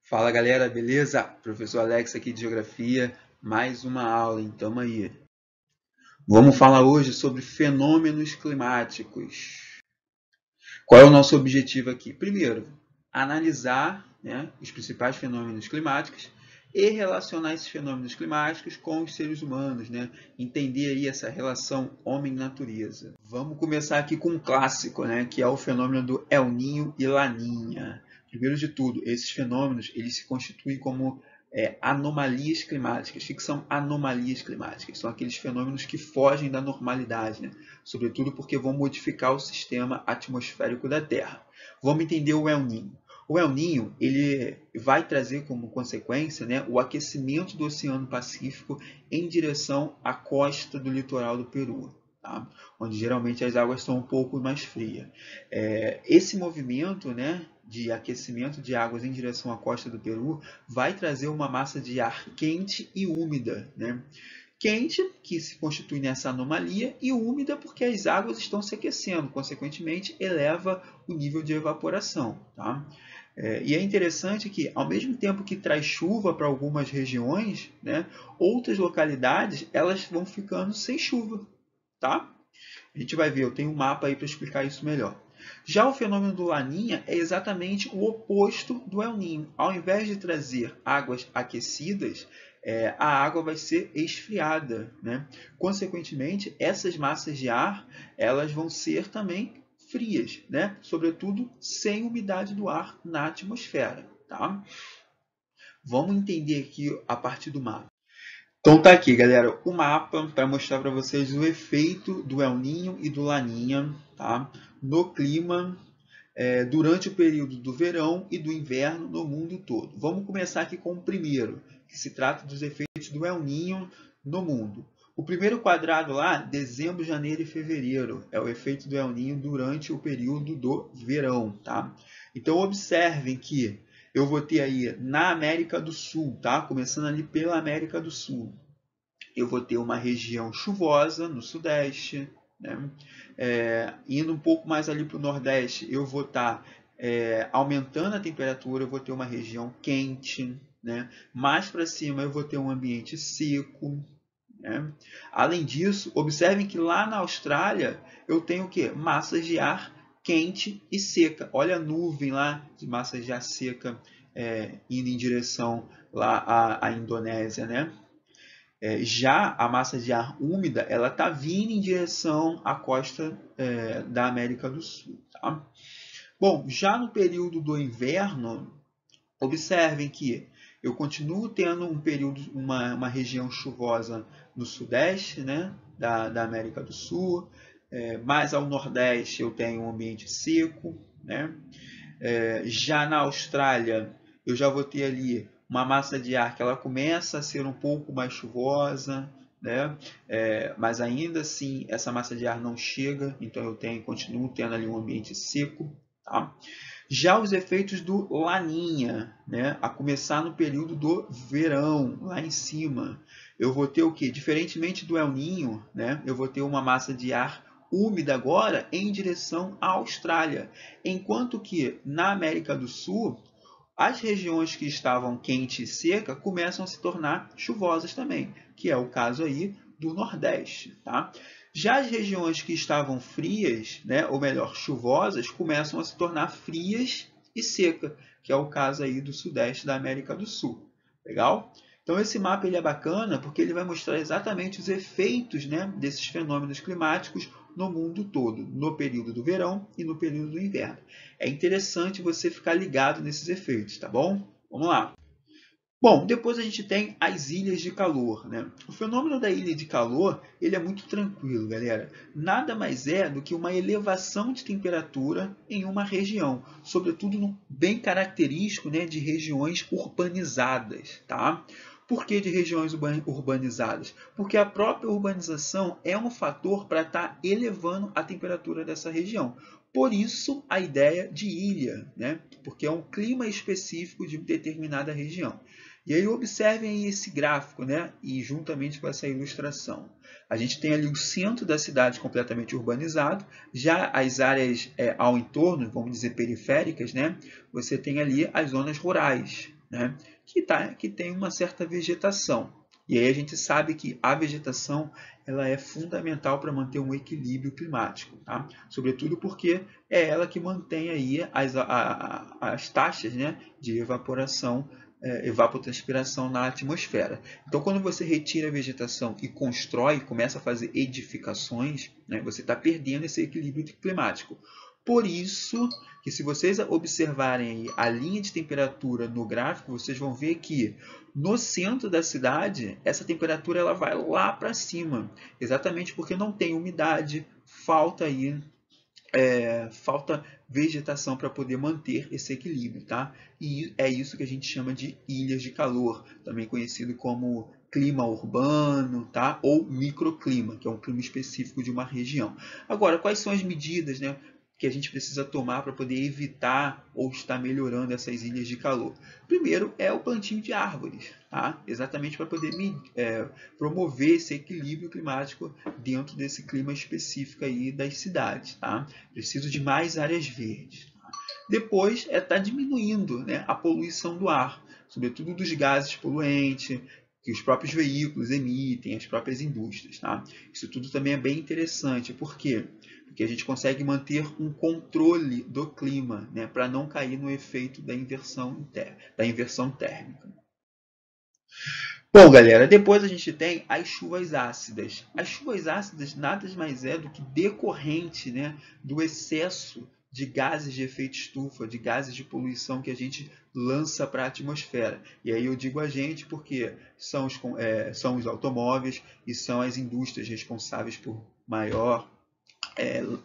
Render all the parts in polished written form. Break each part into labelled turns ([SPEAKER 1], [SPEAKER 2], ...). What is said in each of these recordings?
[SPEAKER 1] Fala galera, beleza? Professor Alex aqui de Geografia, mais uma aula, então tamo aí. Vamos falar hoje sobre fenômenos climáticos. Qual é o nosso objetivo aqui? Primeiro, analisar, os principais fenômenos climáticos e relacionar esses fenômenos climáticos com os seres humanos, Entender aí essa relação homem-natureza. Vamos começar aqui com um clássico, que é o fenômeno do El Niño e Laninha. Primeiro de tudo, esses fenômenos eles se constituem como anomalias climáticas. O que são anomalias climáticas? São aqueles fenômenos que fogem da normalidade, Sobretudo porque vão modificar o sistema atmosférico da Terra. Vamos entender o El Niño. O El Niño ele vai trazer como consequência o aquecimento do Oceano Pacífico em direção à costa do litoral do Peru, tá? Onde geralmente as águas são um pouco mais frias. Esse movimento de aquecimento de águas em direção à costa do Peru vai trazer uma massa de ar quente e úmida, Quente, que se constitui nessa anomalia, e úmida porque as águas estão se aquecendo, consequentemente eleva o nível de evaporação, tá? E é interessante que, ao mesmo tempo que traz chuva para algumas regiões, outras localidades elas vão ficando sem chuva, tá? A gente vai ver, eu tenho um mapa aí para explicar isso melhor. Já o fenômeno do Laninha é exatamente o oposto do El Niño. Ao invés de trazer águas aquecidas, a água vai ser esfriada, Consequentemente, essas massas de ar elas vão ser também frias, Sobretudo sem umidade do ar na atmosfera, tá? Vamos entender aqui a partir do mapa. Então tá aqui, galera, o mapa para mostrar para vocês o efeito do El Niño e do Laninha, tá? No clima durante o período do verão e do inverno no mundo todo. Vamos começar aqui com o primeiro, que se trata dos efeitos do El Niño no mundo. O primeiro quadrado lá, dezembro, janeiro e fevereiro, é o efeito do El Niño durante o período do verão, tá? Então observem que eu vou ter aí na América do Sul, tá? Começando ali pela América do Sul, eu vou ter uma região chuvosa no sudeste, indo um pouco mais ali para o nordeste, eu vou estar aumentando a temperatura, eu vou ter uma região quente, mais para cima eu vou ter um ambiente seco. Além disso, observem que lá na Austrália eu tenho o quê? Massas de ar quente e seca. Olha a nuvem lá de massas de ar seca indo em direção lá à Indonésia, Já a massa de ar úmida ela está vindo em direção à costa da América do Sul. Tá? Bom, já no período do inverno, observem que eu continuo tendo um período, uma região chuvosa no sudeste da América do Sul, mais ao nordeste eu tenho um ambiente seco. Já na Austrália, eu já vou ter ali uma massa de ar que ela começa a ser um pouco mais chuvosa, mas ainda assim essa massa de ar não chega, então eu continuo tendo ali um ambiente seco. Tá? Já os efeitos do Laninha, a começar no período do verão, lá em cima, eu vou ter o quê? Diferentemente do El Niño, eu vou ter uma massa de ar úmida agora em direção à Austrália, enquanto que na América do Sul as regiões que estavam quente e seca começam a se tornar chuvosas também, que é o caso aí do Nordeste, tá? Já as regiões que estavam frias, ou melhor, chuvosas, começam a se tornar frias e secas, que é o caso aí do Sudeste da América do Sul. Legal? Então esse mapa ele é bacana porque ele vai mostrar exatamente os efeitos desses fenômenos climáticos no mundo todo, no período do verão e no período do inverno. É interessante você ficar ligado nesses efeitos, tá bom? Vamos lá. Bom, depois a gente tem as ilhas de calor, O fenômeno da ilha de calor, ele é muito tranquilo, galera. Nada mais é do que uma elevação de temperatura em uma região, sobretudo bem característico, de regiões urbanizadas, tá? Por que de regiões urbanizadas? Porque a própria urbanização é um fator para estar elevando a temperatura dessa região. Por isso, a ideia de ilha, Porque é um clima específico de determinada região. E aí observem esse gráfico, E juntamente com essa ilustração. A gente tem ali o centro da cidade completamente urbanizado, já as áreas ao entorno, vamos dizer periféricas, você tem ali as zonas rurais, né, que tem uma certa vegetação. E aí a gente sabe que a vegetação ela é fundamental para manter um equilíbrio climático, tá? Sobretudo porque é ela que mantém aí as taxas, né, de evaporação, evapotranspiração na atmosfera. Então, quando você retira a vegetação e constrói, começa a fazer edificações, né, você está perdendo esse equilíbrio climático. Por isso que, se vocês observarem aí a linha de temperatura no gráfico, vocês vão ver que no centro da cidade, essa temperatura ela vai lá para cima, exatamente porque não tem umidade, falta aí falta vegetação para poder manter esse equilíbrio, tá? E é isso que a gente chama de ilhas de calor, também conhecido como clima urbano, tá? Ou microclima, que é um clima específico de uma região. Agora, quais são as medidas, né, que a gente precisa tomar para poder evitar ou estar melhorando essas ilhas de calor? Primeiro é o plantio de árvores, tá? Exatamente para poder promover esse equilíbrio climático dentro desse clima específico aí das cidades, tá? Preciso de mais áreas verdes. Depois é estar diminuindo, né, a poluição do ar, sobretudo dos gases poluentes que os próprios veículos emitem, as próprias indústrias. Tá? Isso tudo também é bem interessante. Por quê? Porque a gente consegue manter um controle do clima, né, para não cair no efeito da inversão térmica. Bom, galera, depois a gente tem as chuvas ácidas. As chuvas ácidas nada mais é do que decorrente, né, do excesso de gases de efeito estufa, de gases de poluição que a gente lança para a atmosfera. E aí eu digo a gente porque são os automóveis e são as indústrias responsáveis por maior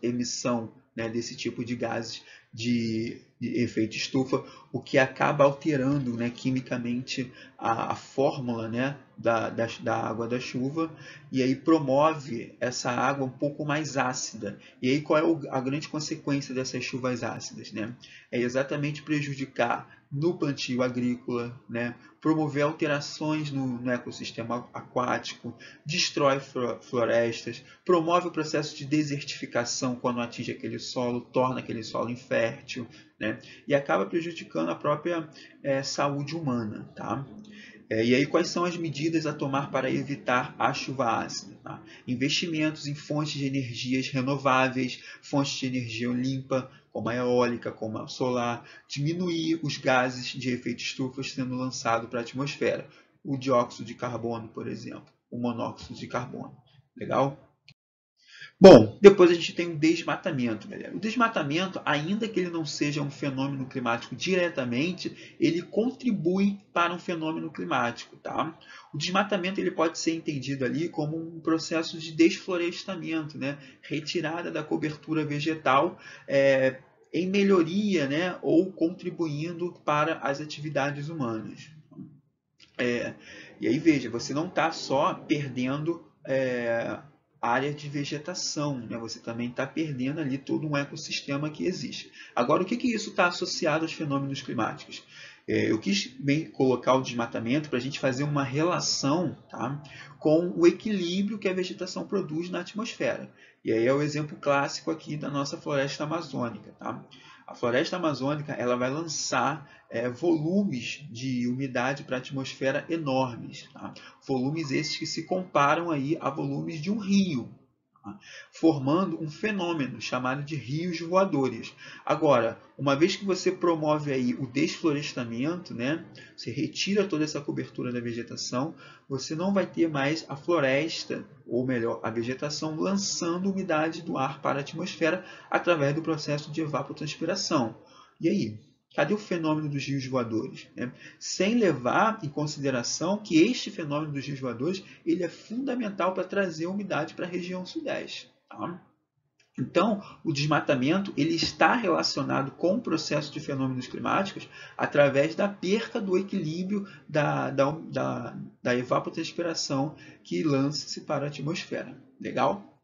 [SPEAKER 1] emissão, né, desse tipo de gases de efeito estufa, o que acaba alterando, né, quimicamente a fórmula, né, da água da chuva, e aí promove essa água um pouco mais ácida. E aí qual é a grande consequência dessas chuvas ácidas? Né? É exatamente prejudicar no plantio agrícola, né? Promover alterações no ecossistema aquático, destrói florestas, promove o processo de desertificação quando atinge aquele solo, torna aquele solo infértil, né? E acaba prejudicando a própria saúde humana. Tá? E aí, quais são as medidas a tomar para evitar a chuva ácida? Tá? Investimentos em fontes de energias renováveis, fontes de energia limpa, como a eólica, como a solar, diminuir os gases de efeito estufa sendo lançados para a atmosfera. O dióxido de carbono, por exemplo, o monóxido de carbono. Legal? Bom, depois a gente tem o desmatamento, galera. O desmatamento, ainda que ele não seja um fenômeno climático diretamente, ele contribui para um fenômeno climático, tá? O desmatamento ele pode ser entendido ali como um processo de desflorestamento, né? Retirada da cobertura vegetal, em melhoria, né? Ou contribuindo para as atividades humanas. E aí veja, você não está só perdendo área de vegetação, né? Você também está perdendo ali todo um ecossistema que existe. Agora, o que isso está associado aos fenômenos climáticos? Eu quis bem colocar o desmatamento para a gente fazer uma relação, tá, com o equilíbrio que a vegetação produz na atmosfera. E aí é o exemplo clássico aqui da nossa floresta amazônica. Tá? A floresta amazônica ela vai lançar volumes de umidade para a atmosfera enormes. Tá? Volumes esses que se comparam aí a volumes de um rio, tá? Formando um fenômeno chamado de rios voadores. Agora, uma vez que você promove aí o desflorestamento, né, você retira toda essa cobertura da vegetação, você não vai ter mais a floresta, ou melhor, a vegetação, lançando umidade do ar para a atmosfera através do processo de evapotranspiração. E aí? Cadê o fenômeno dos rios voadores? Né? Sem levar em consideração que este fenômeno dos rios voadores ele é fundamental para trazer umidade para a região sudeste. Tá? Então, o desmatamento ele está relacionado com o processo de fenômenos climáticos através da perca do equilíbrio da evapotranspiração que lança-se para a atmosfera. Legal?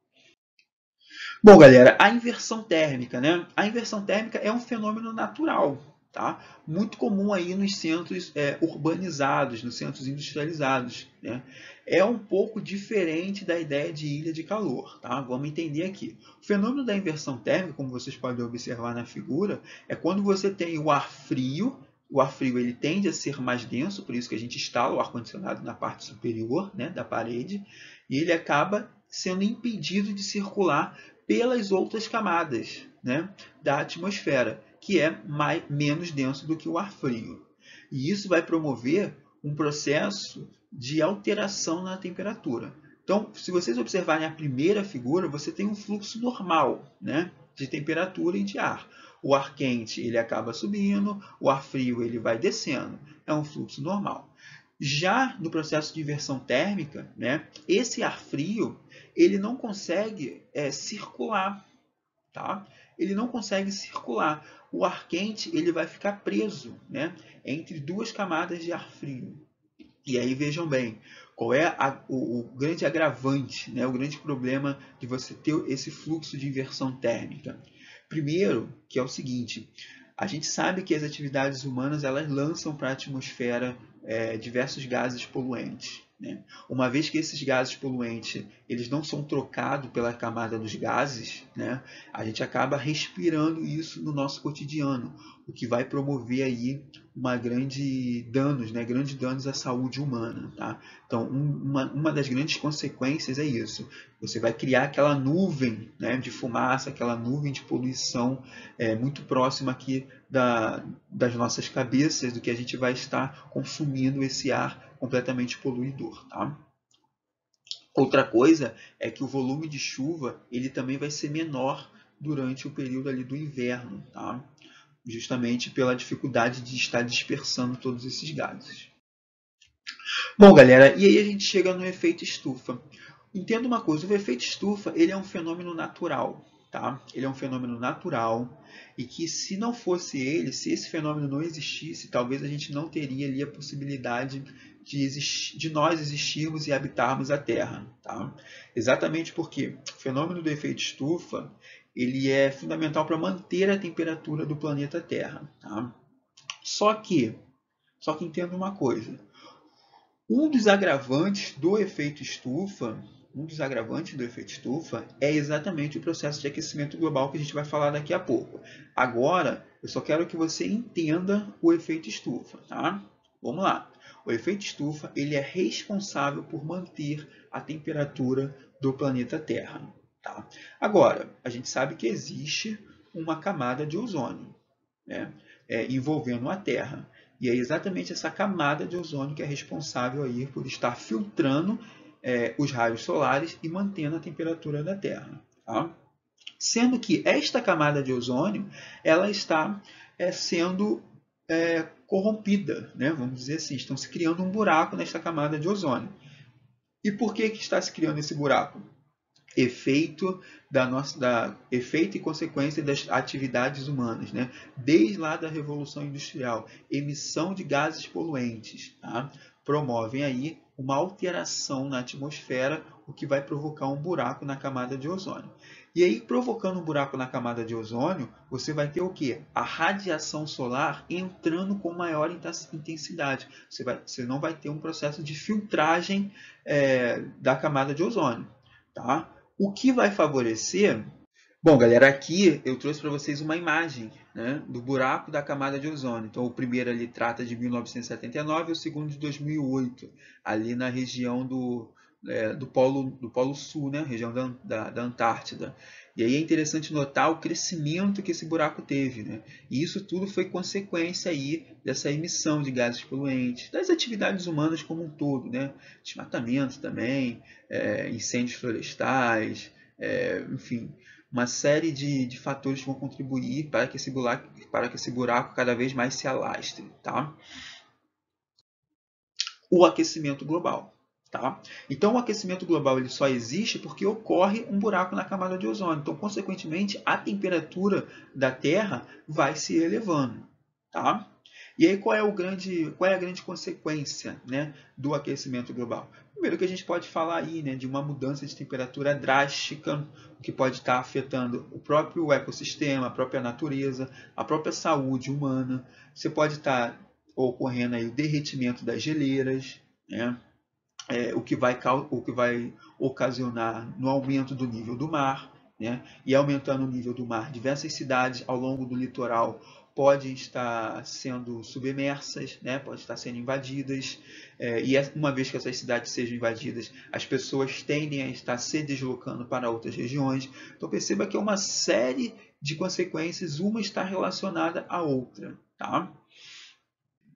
[SPEAKER 1] Bom, galera, a inversão térmica, né? A inversão térmica é um fenômeno natural, tá? Muito comum aí nos centros urbanizados, nos centros industrializados, né? É um pouco diferente da ideia de ilha de calor, tá? Vamos entender aqui. O fenômeno da inversão térmica, como vocês podem observar na figura, é quando você tem o ar frio o ar frio ele tende a ser mais denso, por isso que a gente instala o ar-condicionado na parte superior, né, da parede, e ele acaba sendo impedido de circular pelas outras camadas, né, da atmosfera, que é menos denso do que o ar frio. E isso vai promover um processo de alteração na temperatura. Então, se vocês observarem a primeira figura, você tem um fluxo normal, né, de temperatura e de ar. O ar quente ele acaba subindo, o ar frio ele vai descendo. É um fluxo normal. Já no processo de inversão térmica, né, esse ar frio ele não consegue circular, tá? Ele não consegue circular. O ar quente ele vai ficar preso, né, entre duas camadas de ar frio. E aí vejam bem, qual é o grande agravante, né, o grande problema de você ter esse fluxo de inversão térmica? Primeiro, que é o seguinte, a gente sabe que as atividades humanas elas lançam para a atmosfera diversos gases poluentes, né? Uma vez que esses gases poluentes eles não são trocados pela camada dos gases, né, a gente acaba respirando isso no nosso cotidiano, o que vai promover aí grandes danos à saúde humana. Tá? Então, uma das grandes consequências é isso. Você vai criar aquela nuvem, né, de fumaça, aquela nuvem de poluição muito próxima aqui das nossas cabeças, do que a gente vai estar consumindo esse ar completamente poluidor. Tá? Outra coisa é que o volume de chuva ele também vai ser menor durante o período ali do inverno, tá? Justamente pela dificuldade de estar dispersando todos esses gases. Bom, galera, e aí a gente chega no efeito estufa. Entenda uma coisa, o efeito estufa ele é um fenômeno natural, tá? Ele é um fenômeno natural e que se não fosse ele, se esse fenômeno não existisse, talvez a gente não teria ali a possibilidade de nós existirmos e habitarmos a Terra, tá? Exatamente porque o fenômeno do efeito estufa ele é fundamental para manter a temperatura do planeta Terra, tá? Só que entenda uma coisa, um dos agravantes do efeito estufa, é exatamente o processo de aquecimento global que a gente vai falar daqui a pouco. Agora, eu só quero que você entenda o efeito estufa, tá? Vamos lá. O efeito estufa, ele é responsável por manter a temperatura do planeta Terra, tá? Agora, a gente sabe que existe uma camada de ozônio, né, envolvendo a Terra. E é exatamente essa camada de ozônio que é responsável aí por estar filtrando os raios solares e mantendo a temperatura da Terra. Tá? Sendo que esta camada de ozônio ela está sendo corrompida, né? Vamos dizer assim, estão se criando um buraco nesta camada de ozônio. E por que está se criando esse buraco? Efeito efeito e consequência das atividades humanas, né? Desde lá da Revolução Industrial, emissão de gases poluentes, tá? Promovem aí uma alteração na atmosfera, o que vai provocar um buraco na camada de ozônio. E aí, provocando um buraco na camada de ozônio, você vai ter o quê? A radiação solar entrando com maior intensidade. Você não vai ter um processo de filtragem da camada de ozônio, tá? O que vai favorecer... Bom, galera, aqui eu trouxe para vocês uma imagem, né, do buraco da camada de ozônio. Então, o primeiro ali trata de 1979 e o segundo de 2008, ali na região do Polo Sul, né, região da Antártida. E aí é interessante notar o crescimento que esse buraco teve, né? E isso tudo foi consequência aí dessa emissão de gases poluentes, das atividades humanas como um todo, né? Desmatamento também, incêndios florestais, enfim, uma série de fatores que vão contribuir para que esse buraco cada vez mais se alastre, tá? O aquecimento global. Tá? Então, o aquecimento global ele só existe porque ocorre um buraco na camada de ozônio. Então, consequentemente, a temperatura da Terra vai se elevando. Tá? E aí, qual é a grande consequência, né, do aquecimento global? Primeiro que a gente pode falar aí, né, de uma mudança de temperatura drástica, que pode estar afetando o próprio ecossistema, a própria natureza, a própria saúde humana. Você pode estar ocorrendo aí o derretimento das geleiras, né? O que vai ocasionar no aumento do nível do mar, né? E aumentando o nível do mar, diversas cidades ao longo do litoral podem estar sendo submersas, né? Podem estar sendo invadidas, e uma vez que essas cidades sejam invadidas, as pessoas tendem a estar se deslocando para outras regiões. Então perceba que é uma série de consequências, uma está relacionada à outra, tá?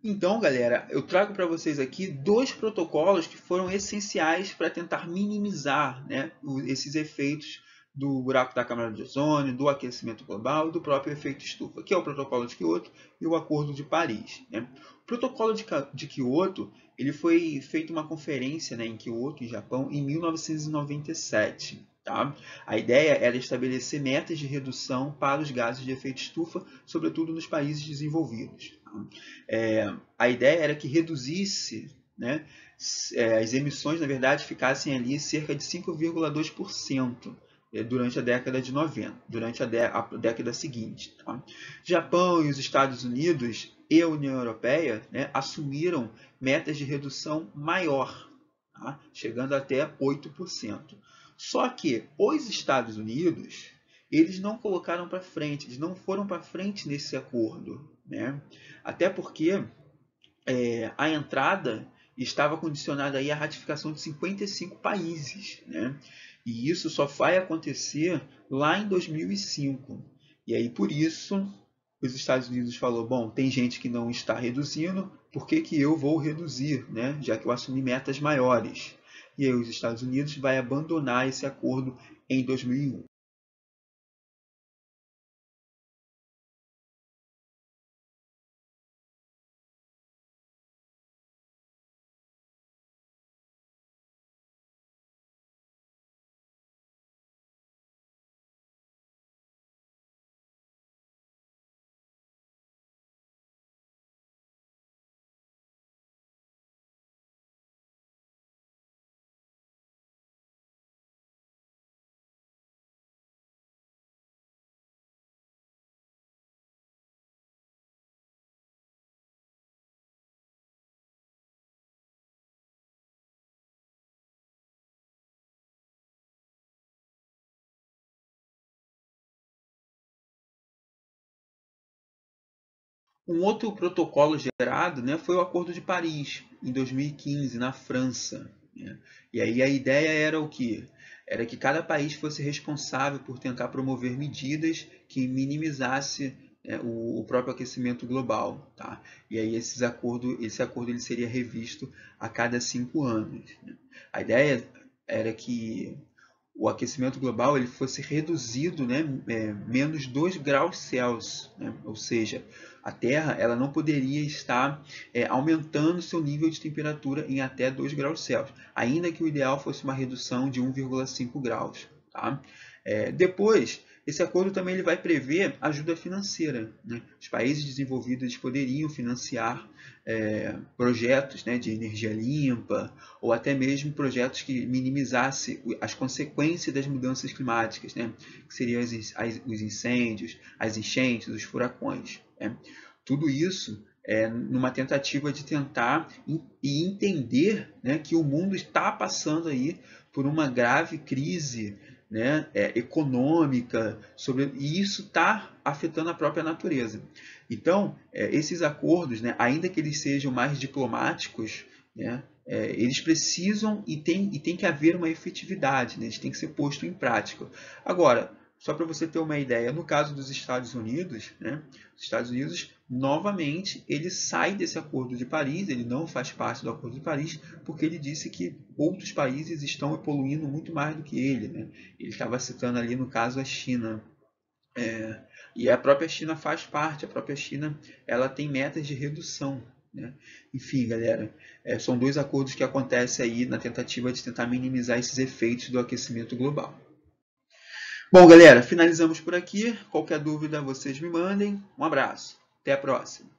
[SPEAKER 1] Então, galera, eu trago para vocês aqui dois protocolos que foram essenciais para tentar minimizar, né, esses efeitos do buraco da camada de ozônio, do aquecimento global e do próprio efeito estufa, que é o Protocolo de Kyoto e o Acordo de Paris, né? O Protocolo de Kyoto, ele foi feita uma conferência, né, em Kyoto, em Japão, em 1997. Tá? A ideia era estabelecer metas de redução para os gases de efeito estufa, sobretudo nos países desenvolvidos. A ideia era que reduzisse, né, as emissões, na verdade, ficassem ali cerca de 5,2% durante a década de 90, durante a década seguinte. Tá? Japão e os Estados Unidos e a União Europeia, né, assumiram metas de redução maior, tá? Chegando até 8%. Só que os Estados Unidos, eles não colocaram para frente, eles não foram para frente nesse acordo, né? Até porque a entrada estava condicionada aí à ratificação de 55 países, né? E isso só vai acontecer lá em 2005. E aí, por isso, os Estados Unidos falou, bom, tem gente que não está reduzindo, por que que eu vou reduzir, né? Já que eu assumi metas maiores. E aí os Estados Unidos vai abandonar esse acordo em 2001. Um outro protocolo gerado, né, foi o Acordo de Paris, em 2015, na França, né? E aí a ideia era o quê? Era que cada país fosse responsável por tentar promover medidas que minimizasse, né, o próprio aquecimento global. Tá? E aí esse acordo ele seria revisto a cada 5 anos. Né? A ideia era que o aquecimento global ele fosse reduzido, né, menos 2 graus Celsius, né? Ou seja, a Terra ela não poderia estar aumentando seu nível de temperatura em até 2 graus Celsius, ainda que o ideal fosse uma redução de 1,5 graus. Tá? Depois, esse acordo também ele vai prever ajuda financeira. Né? Os países desenvolvidos poderiam financiar projetos, né, de energia limpa, ou até mesmo projetos que minimizassem as consequências das mudanças climáticas, né? Que seriam os incêndios, as enchentes, os furacões. Né? Tudo isso numa tentativa de tentar e entender, né, que o mundo está passando aí por uma grave crise, né, econômica, e isso está afetando a própria natureza. Então, esses acordos, né, ainda que eles sejam mais diplomáticos, né, eles precisam e tem que haver uma efetividade, né, eles têm que ser posto em prática. Agora, só para você ter uma ideia, no caso dos Estados Unidos, né, os Estados Unidos, novamente, ele sai desse Acordo de Paris, ele não faz parte do Acordo de Paris, porque ele disse que outros países estão poluindo muito mais do que ele. Né? Ele estava citando ali, no caso, a China. E a própria China faz parte, a própria China ela tem metas de redução. Né? Enfim, galera, são dois acordos que acontecem aí na tentativa de tentar minimizar esses efeitos do aquecimento global. Bom, galera, finalizamos por aqui. Qualquer dúvida, vocês me mandem. Um abraço. Até a próxima.